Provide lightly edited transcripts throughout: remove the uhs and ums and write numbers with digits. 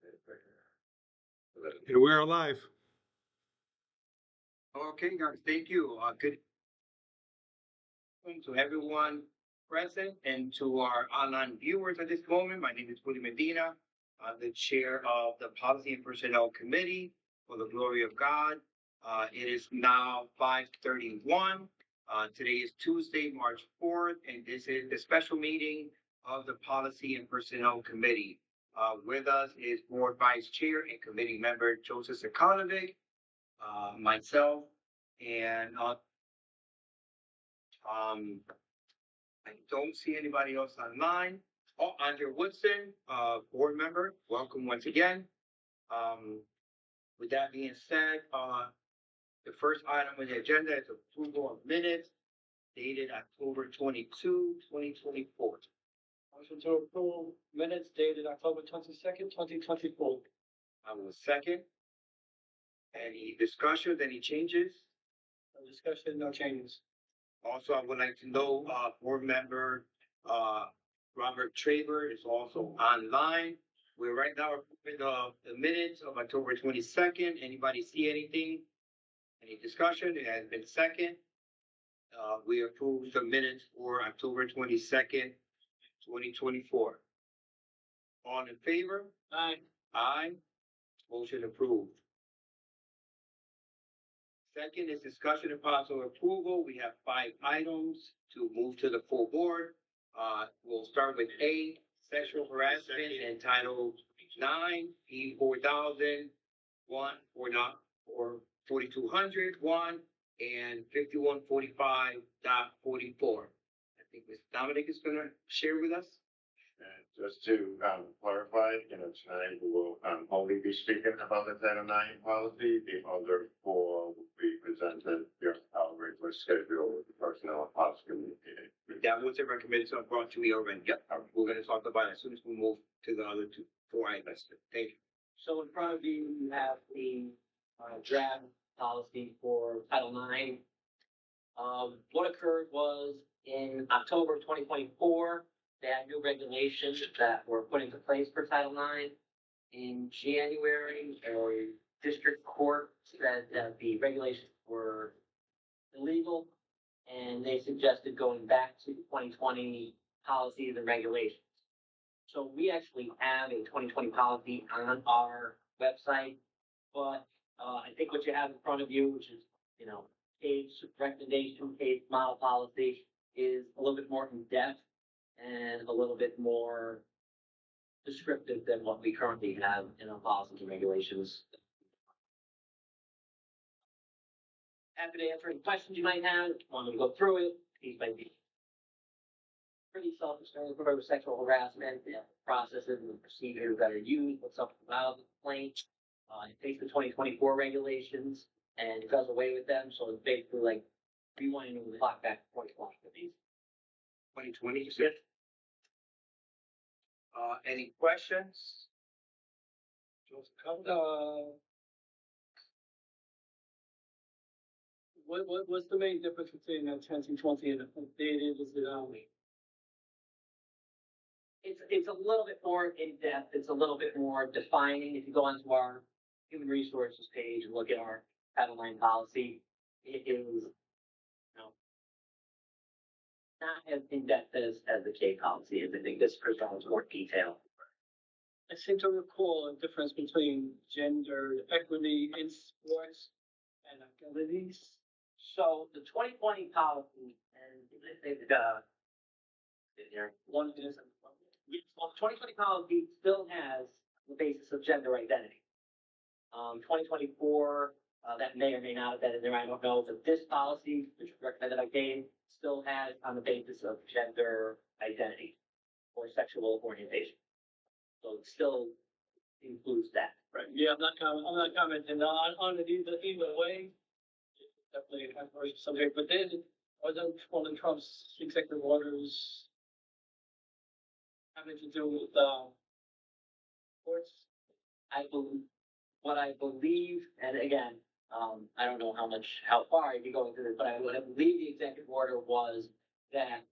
And we're alive. Okay, guys, thank you. Good evening to everyone present and to our online viewers at this moment. My name is Willie Medina. I'm the chair of the Policy and Personnel Committee for the glory of God. It is now 5:31. Today is Tuesday, March 4th, and this is the special meeting of the Policy and Personnel Committee. With us is Board Vice Chair and Committee Member Joseph Sakanovic, myself, and I don't see anybody else online. Oh, Andrew Woodson, board member, welcome once again. With that being said, the first item on the agenda is approval of minutes dated October 22, 2024. Motion to approve minutes dated October 22nd, 2024. I will second. Any discussions, any changes? No discussion, no changes. Also, I would like to know, board member, Robert Traver is also online. We're right now approving the minutes of October 22nd. Anybody see anything? Any discussion? It has been second. We approve the minutes for October 22nd, 2024. All in favor? Aye. Aye. Motion approved. Second is discussion and possible approval. We have 5 items to move to the full board. We'll start with A, sexual harassment and Title 9, P 4000, 1, 4200, 1, and 5145.44. I think Ms. Dominic is gonna share with us. Just to clarify, tonight we will only be speaking about the Title IX policy. The other 4 will be presented during our regular schedule with the personnel and policy committee. That was a recommendation brought to me already. Yep, we're gonna talk about it as soon as we move to the other 4 items. Thank you. So in front of you, you have the draft policy for Title IX. What occurred was in October of 2024, they had new regulations that were put into place for Title IX. In January, a district court said that the regulations were illegal, and they suggested going back to 2020 policies and regulations. So we actually have a 2020 policy on our website, but I think what you have in front of you, which is, page recommendation, page model policy, is a little bit more in depth and a little bit more descriptive than what we currently have in our policies and regulations. Happy to answer any questions you might have. Want me to go through it piece by piece. Pretty self-explanatory with sexual harassment, the processes and the procedures that are used, what's up about the complaint. It takes the 2024 regulations and it does away with them, so it's basically like rewinding the clock back to 2020 for these. 2020, you said? Any questions? What's the main difference between 2020 and updated? Is it It's a little bit more in-depth, it's a little bit more defining. If you go onto our human resources page and look at our Title IX policy, it is, not as in-depth as the K policy is. I think this presents more detail. I seem to recall a difference between gender equity in sports and abilities. So the 2020 policy, and they there. One is Well, the 2020 policy still has the basis of gender identity. 2024, that may or may not have been in there, I don't know, but this policy, which is recommended by Dave, still has on the basis of gender identity or sexual orientation. So it still includes that. right. Yeah, I'm not commenting on it either way. It's definitely a controversial subject, but then wasn't one of Trump's executive orders having to do with sports? What I believe, and again, I don't know how far you go into this, but what I believe the executive order was that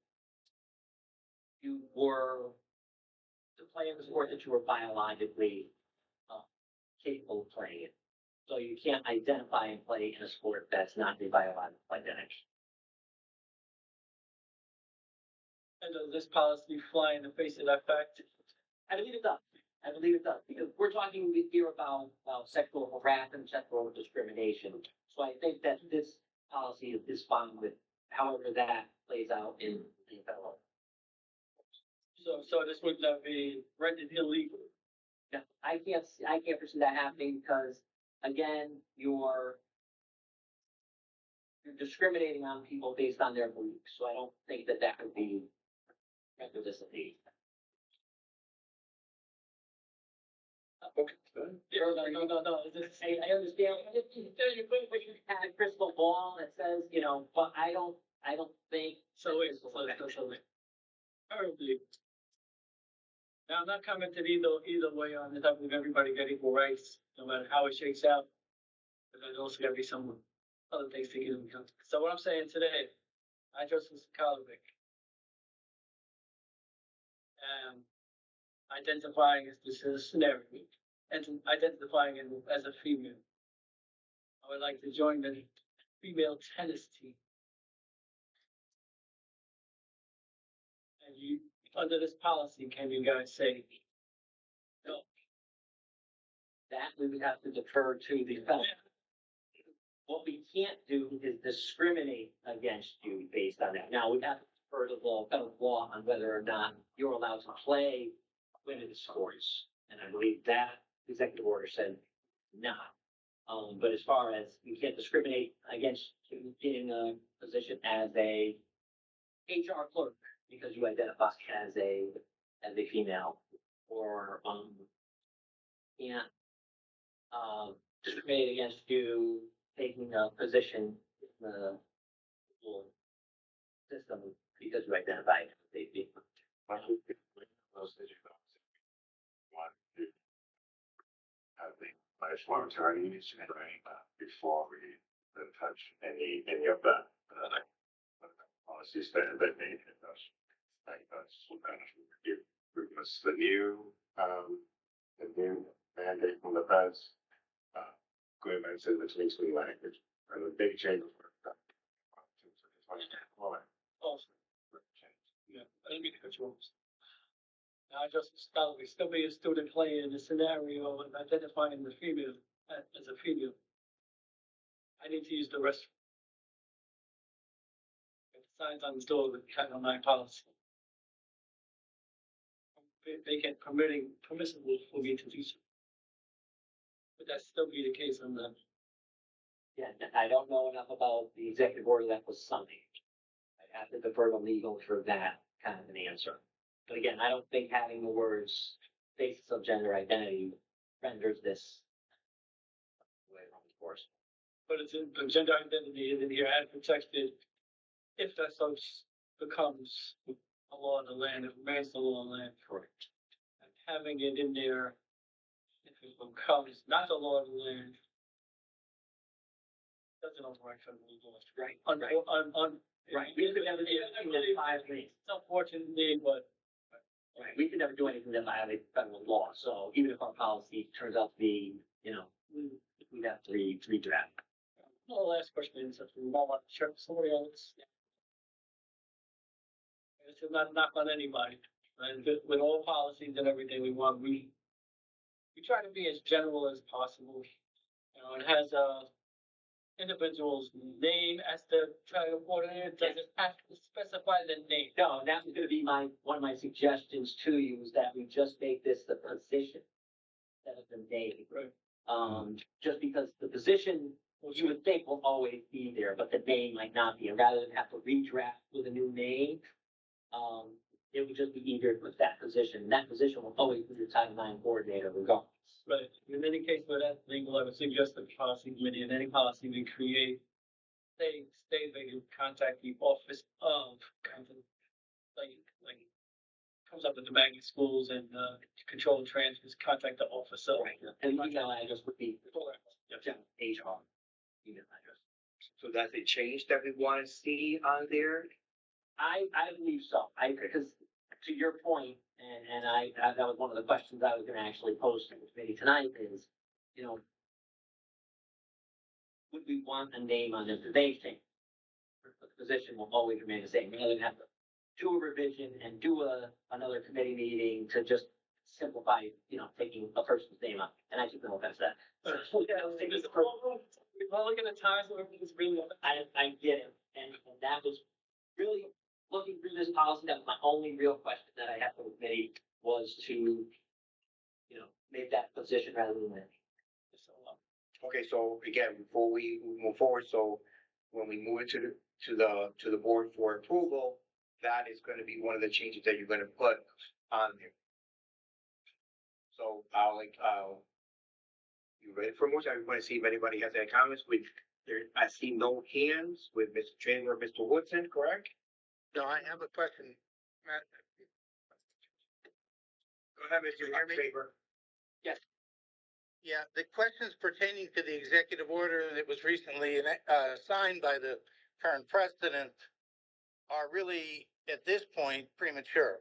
you were to play in the sport that you were biologically capable of playing it. So you can't identify and play in a sport that's not a biological identity. And does this policy fly in the face of that fact? I believe it does. I believe it does, because we're talking here about sexual harassment, sexual discrimination. So I think that this policy is fine with however that plays out in federal. So this would not be rendered illegal. Yeah, I can't foresee that happening because, again, you're discriminating on people based on their beliefs. So I don't think that that would be rendered as illegal. No. I understand. You have a crystal ball that says, but I don't think. So wait. Terribly. Now, I'm not commenting either way on this. I believe everybody got equal rights, no matter how it shakes out. But there's also gotta be some other things to get into account. So what I'm saying today, I trust Mr. Kalovic. Identifying as this is a scenario, and identifying as a female. I would like to join the female tennis team. And you, under this policy, can you guys say, no? That we would have to defer to the federal. What we can't do is discriminate against you based on that. Now, we have to defer to the federal law on whether or not you're allowed to play women's sports. And I believe that executive order said not. But as far as you can't discriminate against you in a position as a HR clerk because you identify as a female, or can't discriminate against you taking a position in the school system because you identify as a female. Most of you want to have the lifelong attorneys and before we touch any of that policies that may hit us. Like us, it was the new mandate from the feds, going back to the tweet language, and the big change. Also, yeah, I didn't mean to cut you off. Now, I just still be a student playing in the scenario of identifying the female as a female. I need to use the restroom. The signs on the door with Title IX policy. They get permissible for me to do so. But that still be the case on the. Yeah, I don't know enough about the executive order that was signed. I have to defer to legal for that kind of an answer. But again, I don't think having the words basis of gender identity renders this way wrong, of course. But it's in the gender identity is in here and protected if that such becomes a law of the land, if it remains the law of the land. Correct. And having it in there, if it becomes not the law of the land, doesn't override federal laws. Right. Right. We could never do anything that violates. It's unfortunately, but. Right. We could never do anything that violates federal law. So even if our policy turns out to be, we'd have to redraft. No, last question is if we might want to share with somebody else. This is not a knock on anybody. And with all policies and everything we want, we try to be as general as possible. It has individual's name as the trial coordinator. Does it have to specify the name? No, and that was gonna be one of my suggestions to you, is that we just make this the position instead of the name. Right. Just because the position, you would think will always be there, but the name might not be, and rather than have to redraft with a new name, it would just be easier with that position. That position will always be the Title IX coordinator regardless. Right. In any case where that's legal, I would suggest the policy committee and any policy we create, they contact the office of kind of like comes up with the magnet schools and control transfers, contact the office of. Right. And the email address would be Yeah. HR email address. So that's a change that we want to see on there. I believe so. Because to your point, and that was one of the questions I was going to actually pose to the committee tonight is, you know, would we want a name on this? They think the position will always remain the same, rather than have to do a revision and do another committee meeting to just simplify, taking a person's name out. And I took no offense to that. Yeah, we're all looking at times where everything's really. I get it, and that was really looking through this policy. That was my only real question that I had for the committee was to, make that position rather than that. So, Okay, so again, before we move forward, so when we move it to the board for approval, that is gonna be one of the changes that you're gonna put on there. So you ready for a motion? I want to see if anybody has any comments with I see no hands with Mr. Chandler, Mr. Woodson, correct? No, I have a question, Matt. Go ahead, Mr. Faber. Yeah, the questions pertaining to the executive order that was recently signed by the current president are really, at this point, premature.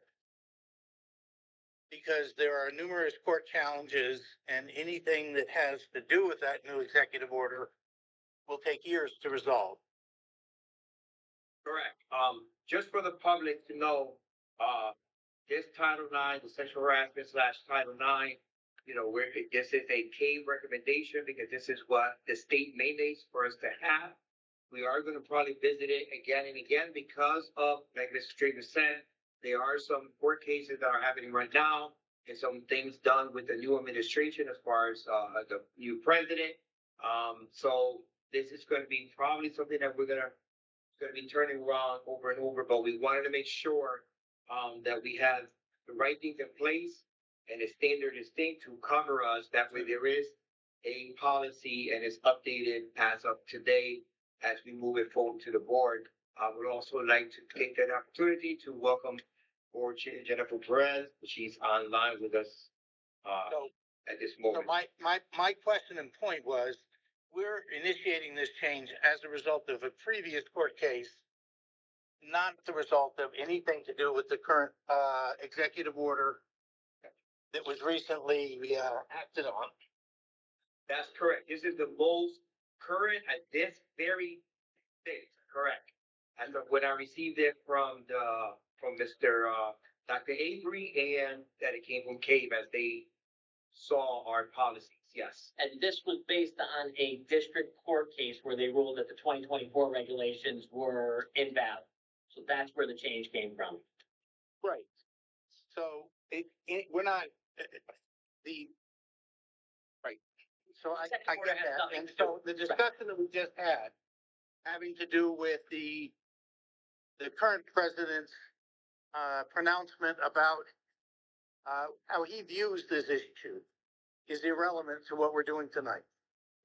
Because there are numerous court challenges, and anything that has to do with that new executive order will take years to resolve. Correct. Just for the public to know, this Title IX, the sexual harassment / Title IX, this is a paid recommendation because this is what the state mandates for us to have. We are going to probably visit it again and again because of, like Mr. Strader said, there are some court cases that are happening right now and some things done with the new administration as far as the new president. So this is going to be probably something that we're going to be turning around over and over, but we wanted to make sure that we have the right things in place and a standard distinct to cover us. That way there is a policy and it's updated as of today as we move it forward to the board. I would also like to take that opportunity to welcome Board Chair Jennifer Perez. She's online with us at this So moment. my question and point was, we're initiating this change as a result of a previous court case, not the result of anything to do with the current executive order that was recently acted on. That's correct. This is the most current at this very date, correct? And when I received it from Mr. Dr. Avery and that it came from CAVE as they saw our policies, yes. and this was based on a district court case where they ruled that the 2024 regulations were invalid. So that's where the change came from. Right. So we're not right. So I Executive get order has that. nothing And to so do- the discussion that we just had, having to do with the current president's pronouncement about how he views this issue is irrelevant to what we're doing tonight,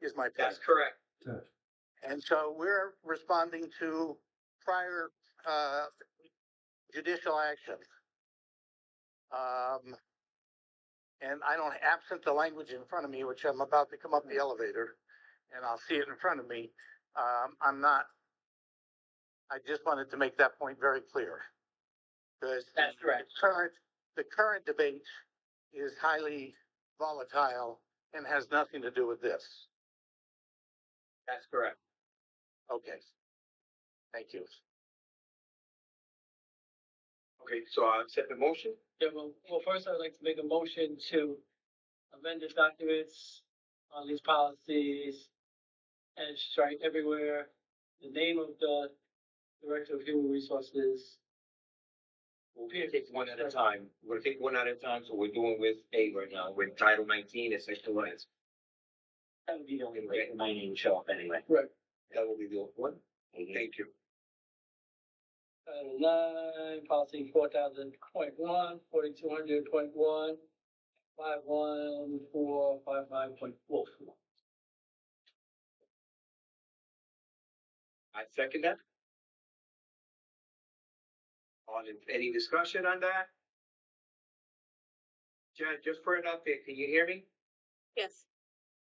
is my point. That's correct. And so we're responding to prior judicial action. And I don't, absent the language in front of me, which I'm about to come up the elevator, and I'll see it in front of me. I just wanted to make that point very clear. Because That's correct. The current debate is highly volatile and has nothing to do with this. That's correct. Okay. Thank you. Okay, so I'll accept the motion. Yeah, well, first I'd like to make a motion to amend the documents on these policies and strike everywhere the name of the Director of Human Resources. We're gonna take one at a time. We're gonna take one at a time, so we're doing with A right now, with Title 19 and sexual rights. That would be the only way my name would show up anyway. Right. That will be the one. Thank you. Title 9, policy 4000.1, 4200.1, 51455.4. I second that. Any discussion on that? Jen, just for an update, can you hear me? Yes.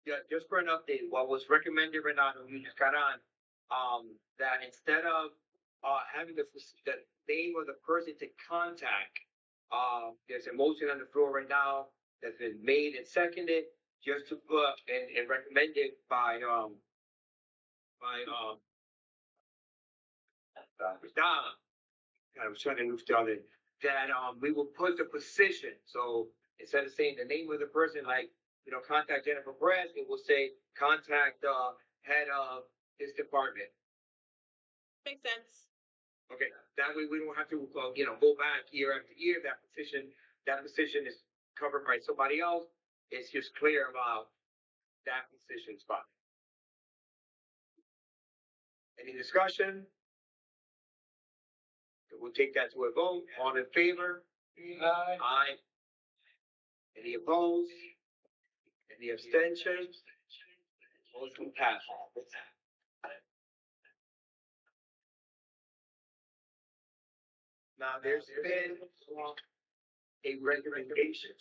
Yeah, just for an update, what was recommended, Renato, you just got on, that instead of, having the name of the person to contact, there's a motion on the floor right now that's been made and seconded, just to put, and recommended by Donna. I was trying to move down it, that, we will put the position, so instead of saying the name of the person, like, you know, contact Jennifer Perez, it will say, contact, head of this department. Makes sense. Okay, that way we don't have to, you know, go back year after year, that position is covered by somebody else. It's just clear about that position spot. Any discussion? We'll take that to a vote. All in favor? Aye. Aye. Any opposed? Any abstentions? Motion passes. Now, there's been a recommendation.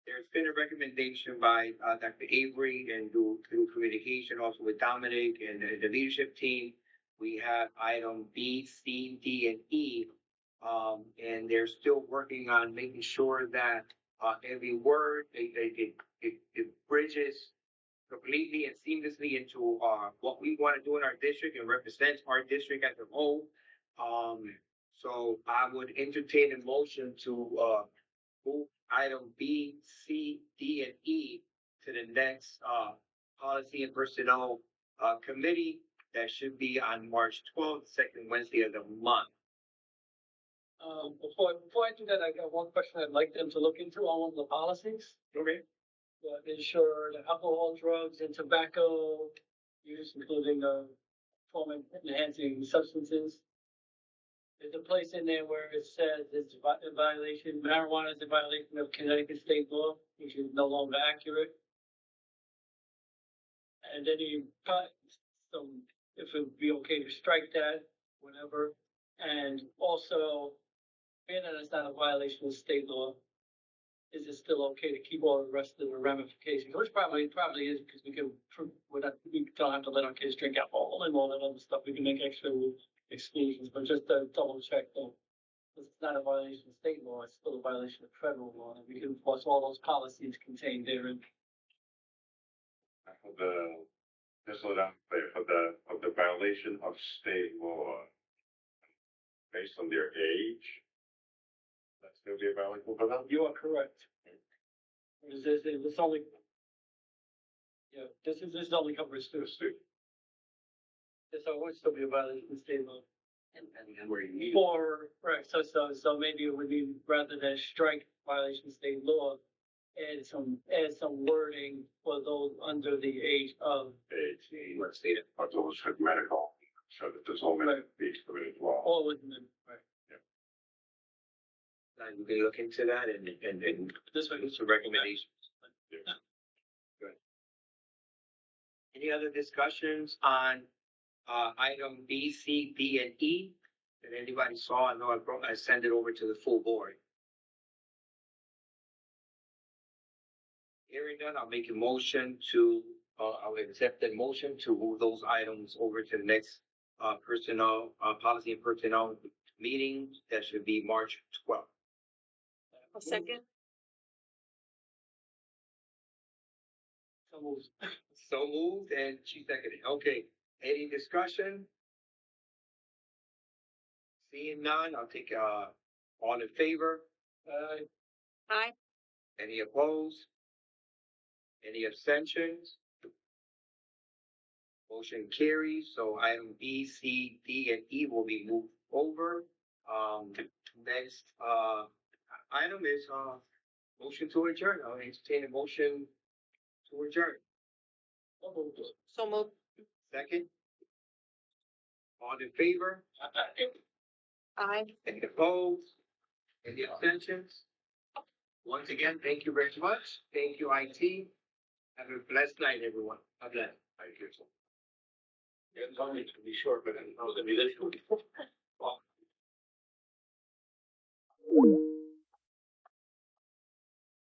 There's been a recommendation by, Dr. Avery and through communication also with Dominic and the leadership team. We have item B, C, D, and E. And they're still working on making sure that, every word, it bridges completely and seamlessly into, what we want to do in our district and represents our district as a whole. So I would entertain a motion to, move item B, C, D, and E to the next, policy and personnel, committee. That should be on March 12th, second Wednesday of the month. Before I do that, I got one question I'd like them to look into on one of the policies. Okay. Ensure that alcohol, drugs, and tobacco use, including, performance enhancing substances. There's a place in there where it says it's a violation, marijuana is a violation of Connecticut state law, which is no longer accurate. And then you cut some, if it'd be okay to strike that, whatever. And also, being that it's not a violation of state law, is it still okay to keep all the rest of the ramifications? Which probably is, because we don't have to let our kids drink alcohol and all that other stuff. We can make extra exclusions, but just to double check that it's not a violation of state law, it's still a violation of federal law, and we can enforce all those policies contained therein. For the, just so that I'm clear, for the violation of state law based on their age, that's gonna be a violation for them? You are correct. This only, yeah, this only covers students. This would still be a violation of state law. And where you need. Right, so maybe it would be, rather than strike violation of state law, add some wording for those under the age of. Age, let's state it, or those with medical, so that there's all medical fees committed as well. All within them, right. And you can look into that and This way, some recommendations. Good. Any other discussions on, item B, C, D, and E that anybody saw? I know I sent it over to the full board. Hearing none, I'll make a motion to, I'll accept the motion to move those items over to the next, personnel, policy and personnel meeting. That should be March 12th. A second. So moved. So moved and she seconded. Okay, any discussion? Seeing none, I'll take, all in favor? Aye. Any opposed? Any abstentions? Motion carries, so item B, C, D, and E will be moved over. Next, item is, motion to adjourn. I'll entertain a motion to adjourn. So moved. Second? All in favor? Aye. Any opposed? Any abstentions? Once again, thank you very much. Thank you, IT. Have a blessed night, everyone. Again, thank you. It's only to be short, but I know it's gonna be this short.